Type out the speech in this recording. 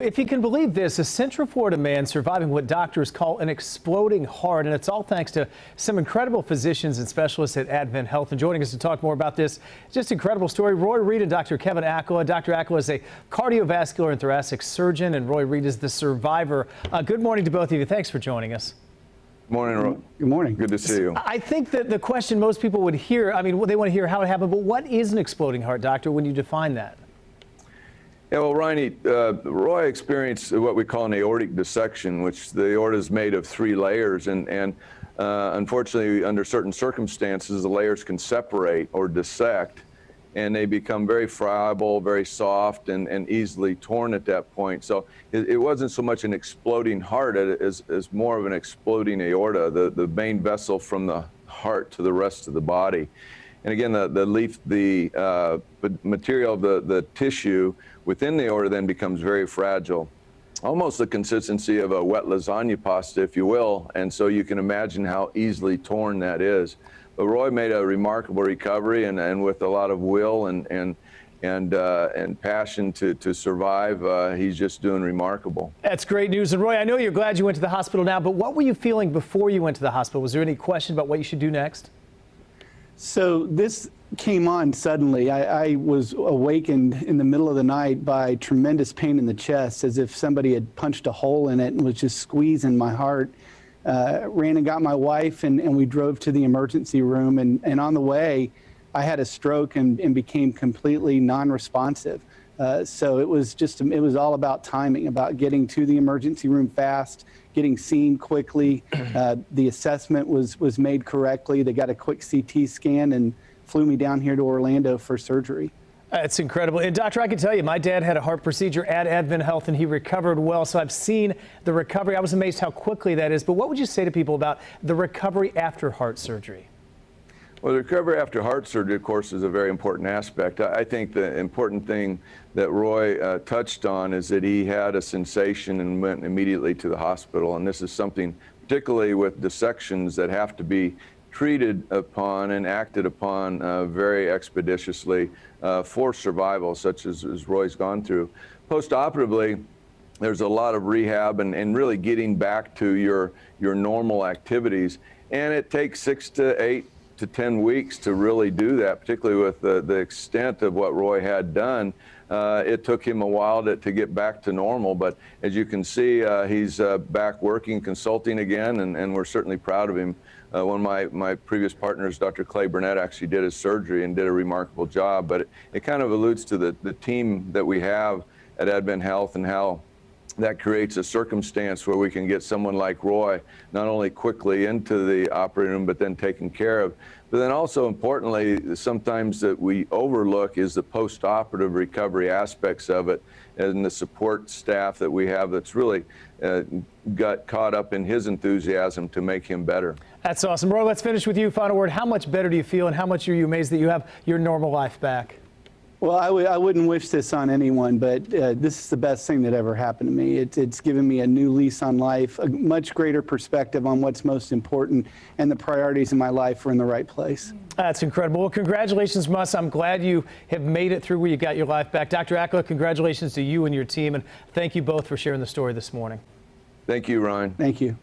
If you can believe this, a Central Florida man surviving what doctors call an exploding heart, and it's all thanks to some incredible physicians and specialists at Advent Health. And joining us to talk more about this, just incredible story, Roy Reid and Dr. Kevin Accola. Dr. Accola is a cardiovascular and thoracic surgeon, and Roy Reid is the survivor. Good morning to both of you. Thanks for joining us. Good morning, Roy. Good morning. Good to see you. I think that the question most people would hear, they want to hear how it happened, but what is an exploding heart, doctor, when you define that? Yeah, well, Roy experienced what we call an aortic dissection, which the aorta is made of 3 layers, and unfortunately, under certain circumstances, the layers can separate or dissect, and they become very friable, very soft, and easily torn at that point. So it wasn't so much an exploding heart as more of an exploding aorta, the main vessel from the heart to the rest of the body. And again, the material of the tissue within the aorta then becomes very fragile, almost the consistency of a wet lasagna pasta, if you will. And so you can imagine how easily torn that is. But Roy made a remarkable recovery, and with a lot of will and passion to survive, he's just doing remarkable. That's great news. And Roy, I know you're glad you went to the hospital now, but what were you feeling before you went to the hospital? Was there any question about what you should do next? So this came on suddenly. I was awakened in the middle of the night by tremendous pain in the chest, as if somebody had punched a hole in it and was just squeezing my heart. Ran and got my wife, and we drove to the emergency room. And on the way, I had a stroke and became completely non-responsive. So it was all about timing, about getting to the emergency room fast, getting seen quickly. The assessment was made correctly. They got a quick CT scan and flew me down here to Orlando for surgery. It's incredible. And doctor, I can tell you, my dad had a heart procedure at Advent Health and he recovered well. So I've seen the recovery. I was amazed how quickly that is. But what would you say to people about the recovery after heart surgery? Well, the recovery after heart surgery, of course, is a very important aspect. I think the important thing that Roy touched on is that he had a sensation and went immediately to the hospital. And this is something, particularly with dissections, that have to be treated upon and acted upon very expeditiously for survival, such as Roy's gone through. Post-operatively, there's a lot of rehab and really getting back to your normal activities. And it takes 6 to 8 to 10 weeks to really do that, particularly with the extent of what Roy had done. It took him a while to get back to normal, but as you can see, he's back working, consulting again, and we're certainly proud of him. One of my previous partners, Dr. Clay Burnett, actually did his surgery and did a remarkable job, but it kind of alludes to the team that we have at Advent Health and how that creates a circumstance where we can get someone like Roy not only quickly into the operating room, but then taken care of. But then also importantly, sometimes that we overlook is the post-operative recovery aspects of it and the support staff that we have that's really got caught up in his enthusiasm to make him better. That's awesome. Roy, let's finish with you. Final word. How much better do you feel and how much are you amazed that you have your normal life back? Well, I wouldn't wish this on anyone, but this is the best thing that ever happened to me. It's given me a new lease on life, a much greater perspective on what's most important, and the priorities in my life are in the right place. That's incredible. Well, congratulations, Mus. I'm glad you have made it through where you got your life back. Dr. Accola, congratulations to you and your team, and thank you both for sharing the story this morning. Thank you, Ryan. Thank you.